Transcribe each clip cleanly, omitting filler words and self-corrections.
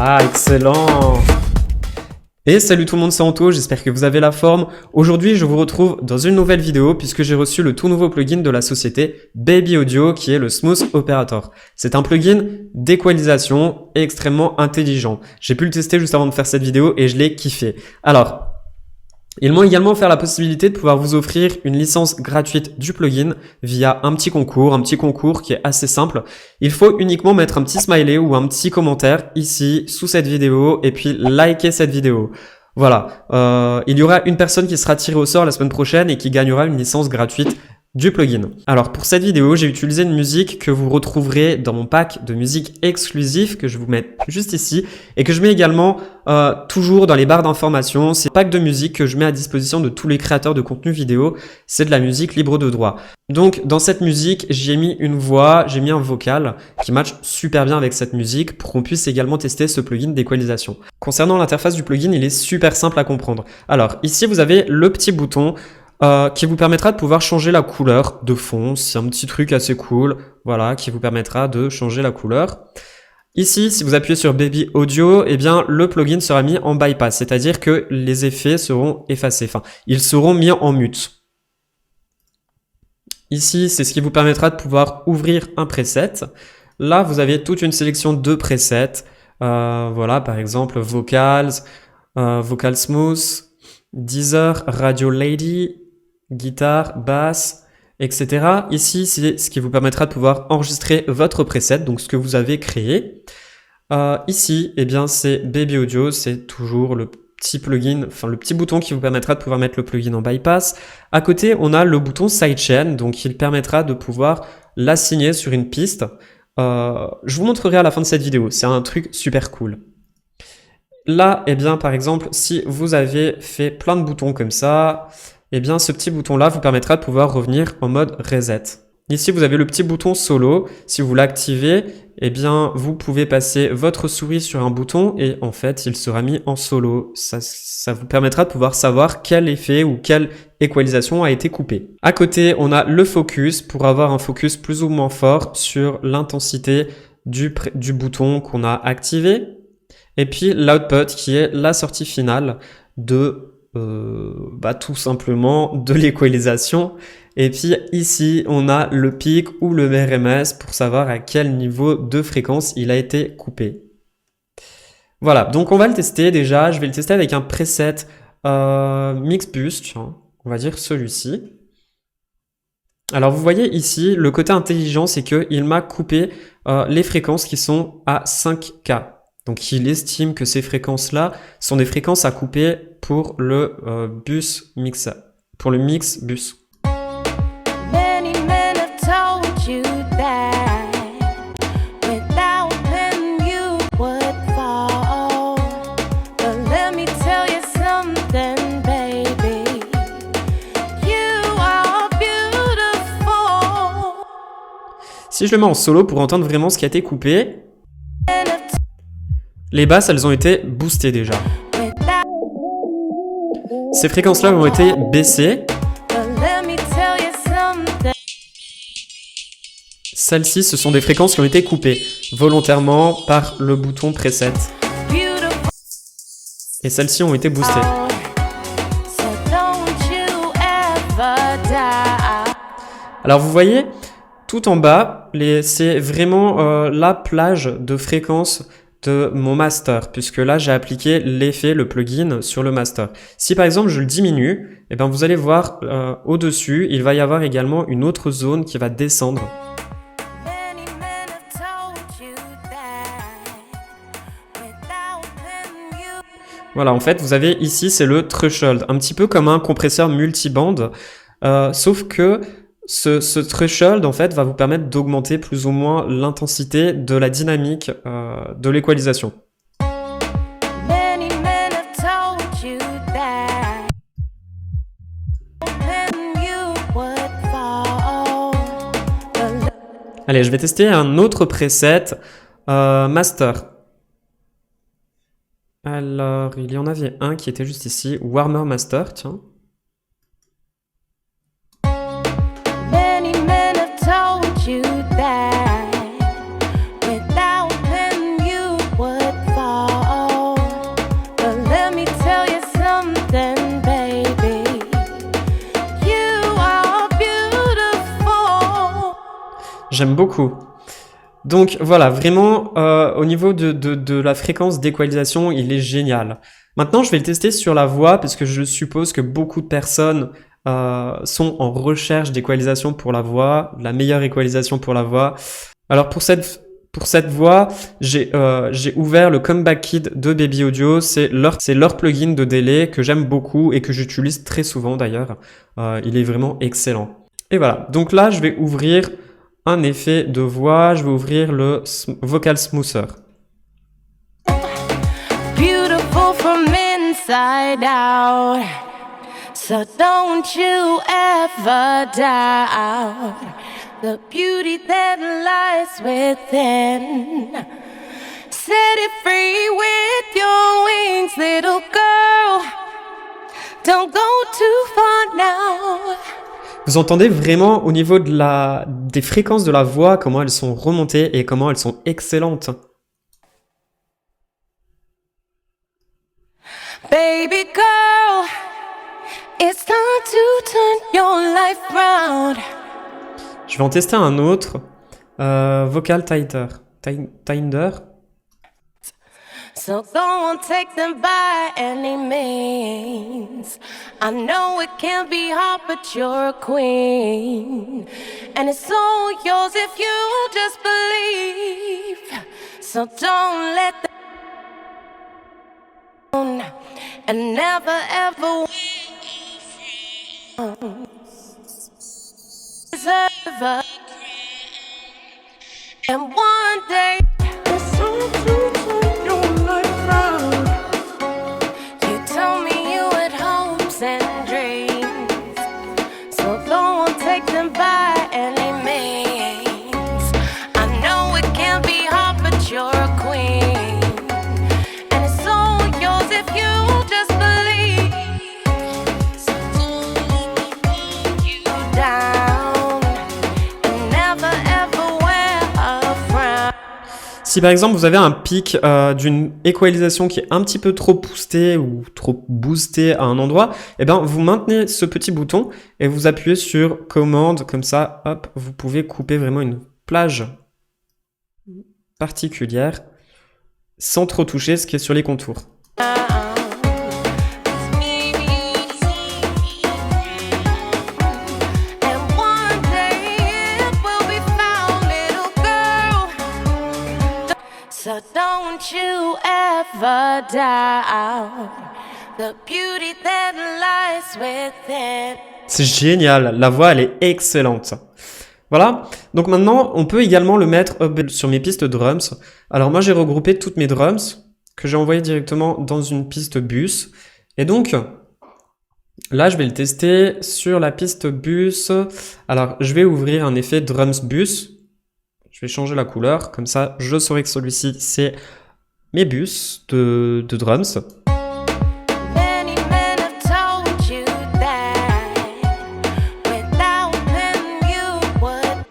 Ah, excellent! Et salut tout le monde, c'est Anto, j'espère que vous avez la forme. Aujourd'hui, je vous retrouve dans une nouvelle vidéo puisque j'ai reçu le tout nouveau plugin de la société Baby Audio qui est le Smooth Operator. C'est un plugin d'équalisation extrêmement intelligent. J'ai pu le tester juste avant de faire cette vidéo et je l'ai kiffé. Alors, ils m'ont également offert la possibilité de pouvoir vous offrir une licence gratuite du plugin via un petit concours qui est assez simple. Il faut uniquement mettre un petit smiley ou un petit commentaire ici sous cette vidéo et puis liker cette vidéo. Voilà, il y aura une personne qui sera tirée au sort la semaine prochaine et qui gagnera une licence gratuite du plugin. Alors pour cette vidéo, j'ai utilisé une musique que vous retrouverez dans mon pack de musique exclusif que je vous mets juste ici et que je mets également toujours dans les barres d'informations. C'est un pack de musique que je mets à disposition de tous les créateurs de contenu vidéo. C'est de la musique libre de droit. Donc dans cette musique, j'ai mis une voix, j'ai mis un vocal qui match super bien avec cette musique pour qu'on puisse également tester ce plugin d'équalisation. Concernant l'interface du plugin, il est super simple à comprendre. Alors ici, vous avez le petit bouton qui vous permettra de pouvoir changer la couleur de fond. C'est un petit truc assez cool, voilà, qui vous permettra de changer la couleur. Ici, si vous appuyez sur Baby Audio, eh bien, le plugin sera mis en bypass, c'est-à-dire que les effets seront effacés, enfin, ils seront mis en mute. Ici, c'est ce qui vous permettra de pouvoir ouvrir un preset. Là, vous avez toute une sélection de presets. Voilà, par exemple, Vocals, Vocal Smooth, Deezer, Radio Lady, guitare, basse, etc. Ici, c'est ce qui vous permettra de pouvoir enregistrer votre preset, donc ce que vous avez créé. Ici, eh bien, c'est Baby Audio, c'est toujours le petit plugin, enfin le petit bouton qui vous permettra de pouvoir mettre le plugin en bypass. À côté, on a le bouton Sidechain, donc il permettra de pouvoir l'assigner sur une piste. Je vous montrerai à la fin de cette vidéo, c'est un truc super cool. Là, eh bien, par exemple, si vous avez fait plein de boutons comme ça, eh bien, ce petit bouton-là vous permettra de pouvoir revenir en mode reset. Ici, vous avez le petit bouton solo. Si vous l'activez, eh bien, vous pouvez passer votre souris sur un bouton et en fait, il sera mis en solo. Ça vous permettra de pouvoir savoir quel effet ou quelle équalisation a été coupée. À côté, on a le focus pour avoir un focus plus ou moins fort sur l'intensité du bouton qu'on a activé. Et puis l'output qui est la sortie finale de tout simplement de l'équalisation. Et puis ici on a le pic ou le RMS pour savoir à quel niveau de fréquence il a été coupé. Voilà, donc on va le tester déjà. Je vais le tester avec un preset Mixbus, tiens, on va dire celui-ci. Alors vous voyez ici, le côté intelligent, c'est qu'il m'a coupé les fréquences qui sont à 5K. Donc il estime que ces fréquences-là sont des fréquences à couper pour le pour le mix bus. Si je le mets en solo pour entendre vraiment ce qui a été coupé, les basses, elles ont été boostées déjà. Ces fréquences-là ont été baissées. Celles-ci, ce sont des fréquences qui ont été coupées volontairement par le bouton preset. Et celles-ci ont été boostées. Alors vous voyez, tout en bas, c'est vraiment la plage de fréquences de mon master, puisque là j'ai appliqué l'effet, le plugin sur le master. Si par exemple je le diminue, eh bien, vous allez voir au-dessus, il va y avoir également une autre zone qui va descendre. Voilà, en fait vous avez ici c'est le threshold, un petit peu comme un compresseur multiband, sauf que ce threshold en fait va vous permettre d'augmenter plus ou moins l'intensité de la dynamique de l'équalisation. Allez, je vais tester un autre preset master. Alors, il y en avait un qui était juste ici, Warmer Master, tiens. J'aime beaucoup. Donc voilà, vraiment, au niveau de la fréquence d'équalisation, il est génial. Maintenant, je vais le tester sur la voix, parce que je suppose que beaucoup de personnes sont en recherche d'équalisation pour la voix, la meilleure équalisation pour la voix. Alors pour cette voix, j'ai ouvert le Comeback Kit de Baby Audio. C'est leur plugin de délai que j'aime beaucoup et que j'utilise très souvent d'ailleurs. Il est vraiment excellent. Et voilà, donc là, je vais ouvrir un effet de voix. Je vais ouvrir le Vocal Smoother. Beautiful from inside out, so don't you ever doubt the beauty that lies within. Set it free with your wings, little girl. Don't go too far now. Vous entendez vraiment au niveau des fréquences de la voix, comment elles sont remontées et comment elles sont excellentes. Baby girl, it's time to turn your life round. Je vais en tester un autre. Vocal Tinder. Tinder. So don't take them by any means. I know it can be hard, but you're a queen. And it's all yours if you just believe. So don't let them and never ever deserve a and one day it's time to turn your life round. You told me you had hopes and dreams, so don't take them by any means. I know it can be hard, but you're a queen, and it's all yours if you just believe. So don't let me bring you down and never ever wear a frown. Si par exemple vous avez un pic d'une équalisation qui est un petit peu trop boostée ou trop boostée à un endroit, eh ben vous maintenez ce petit bouton et vous appuyez sur commande, comme ça, hop, vous pouvez couper vraiment une plage particulière sans trop toucher ce qui est sur les contours. So don't you ever doubt the beauty that lies within. C'est génial, la voix elle est excellente. Voilà, donc maintenant on peut également le mettre sur mes pistes drums. Alors moi j'ai regroupé toutes mes drums que j'ai envoyées directement dans une piste bus. Et donc là je vais le tester sur la piste bus. Alors je vais ouvrir un effet drums bus. Je vais changer la couleur, comme ça je saurai que celui-ci c'est mes bus de drums. Many men have told you that without them you would.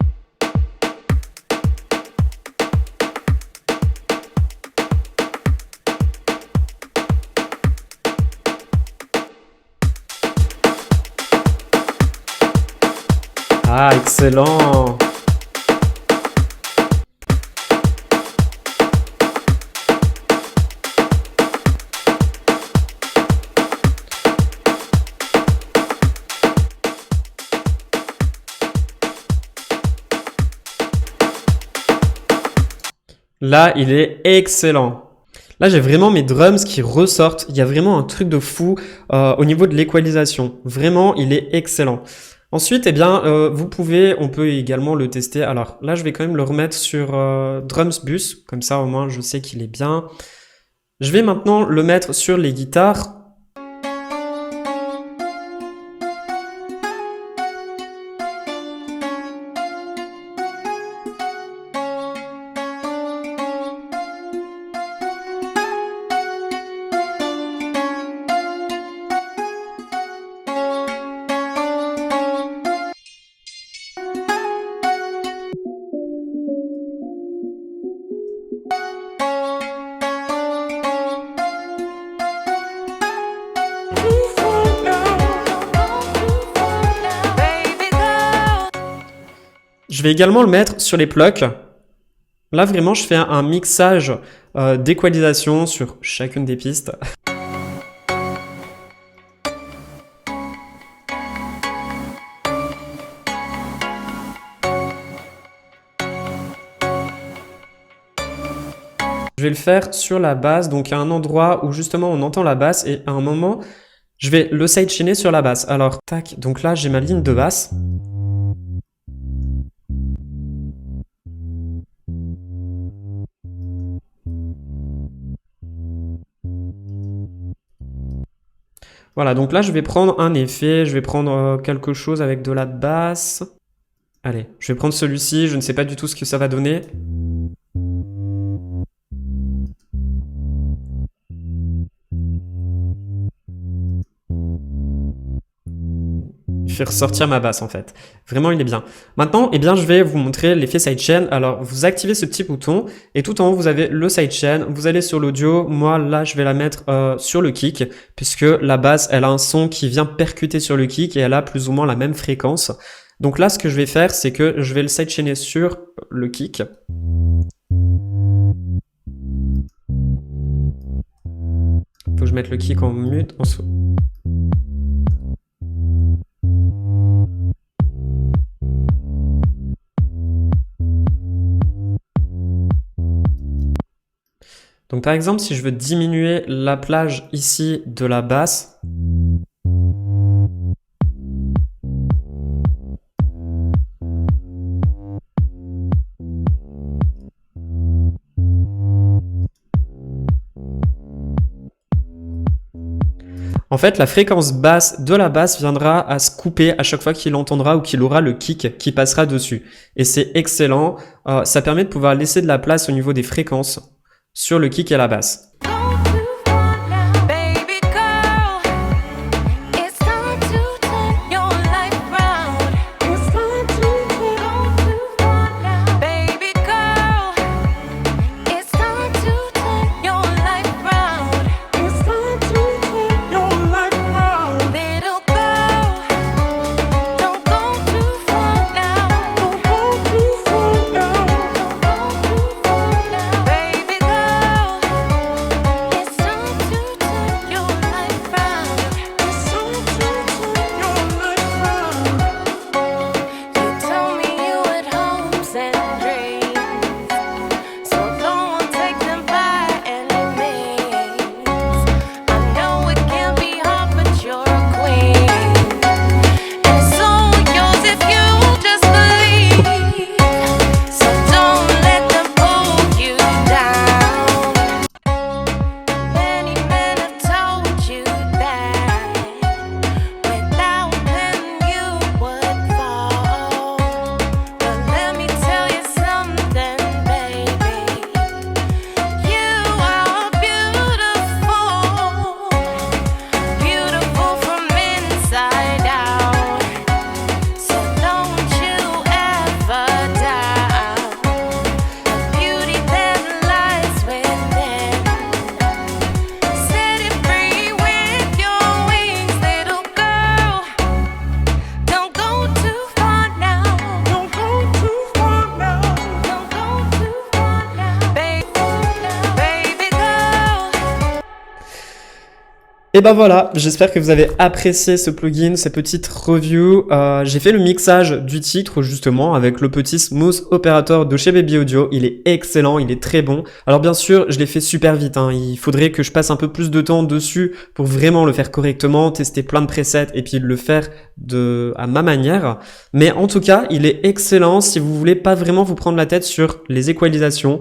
Ah, excellent! Là, il est excellent. Là, j'ai vraiment mes drums qui ressortent. Il y a vraiment un truc de fou au niveau de l'équalisation. Vraiment, il est excellent. Ensuite, eh bien, on peut également le tester. Alors là, je vais quand même le remettre sur Drums Bus. Comme ça, au moins, je sais qu'il est bien. Je vais maintenant le mettre sur les guitares. Je vais également le mettre sur les plucks. Là, vraiment, je fais un mixage d'équalisation sur chacune des pistes. Je vais le faire sur la basse, donc à un endroit où justement on entend la basse et à un moment, je vais le sidechainer sur la basse. Alors, tac, donc là j'ai ma ligne de basse. Voilà, donc là je vais prendre un effet, je vais prendre quelque chose avec de la basse. Allez, je vais prendre celui-ci, je ne sais pas du tout ce que ça va donner. Je vais ressortir ma basse en fait. Vraiment, il est bien. Maintenant, eh bien, je vais vous montrer l'effet sidechain. Alors, vous activez ce petit bouton et tout en haut, vous avez le sidechain. Vous allez sur l'audio. Moi, là, je vais la mettre sur le kick puisque la basse, elle a un son qui vient percuter sur le kick et elle a plus ou moins la même fréquence. Donc là, ce que je vais faire, c'est que je vais le sidechainer sur le kick. Faut que je mette le kick en mute. Donc par exemple, si je veux diminuer la plage ici de la basse, en fait, la fréquence basse de la basse viendra à se couper à chaque fois qu'il entendra ou qu'il aura le kick qui passera dessus. Et c'est excellent, ça permet de pouvoir laisser de la place au niveau des fréquences sur le kick et la basse. Et ben voilà, j'espère que vous avez apprécié ce plugin, ces petites reviews. J'ai fait le mixage du titre justement avec le petit Smooth Operator de chez Baby Audio. Il est excellent, il est très bon. Alors bien sûr, je l'ai fait super vite, hein. Il faudrait que je passe un peu plus de temps dessus pour vraiment le faire correctement, tester plein de presets et puis le faire à ma manière. Mais en tout cas, il est excellent si vous voulez pas vraiment vous prendre la tête sur les équalisations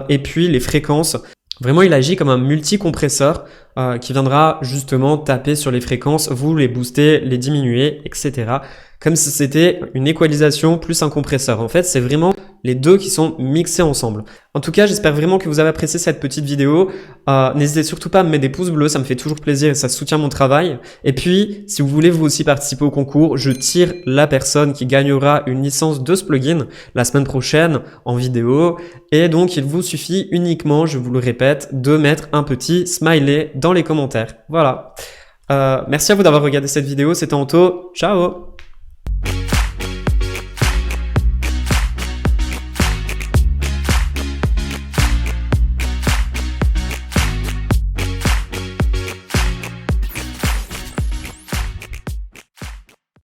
et puis les fréquences. Vraiment, il agit comme un multi-compresseur qui viendra justement taper sur les fréquences, vous les booster, les diminuer, etc. Comme si c'était une équalisation plus un compresseur. En fait, c'est vraiment les deux qui sont mixés ensemble. En tout cas, j'espère vraiment que vous avez apprécié cette petite vidéo. N'hésitez surtout pas à me mettre des pouces bleus, ça me fait toujours plaisir et ça soutient mon travail. Et puis, si vous voulez vous aussi participer au concours, je tire la personne qui gagnera une licence de ce plugin la semaine prochaine en vidéo. Et donc, il vous suffit uniquement, je vous le répète, de mettre un petit smiley dans les commentaires. Voilà. Merci à vous d'avoir regardé cette vidéo, c'était Anto. Ciao!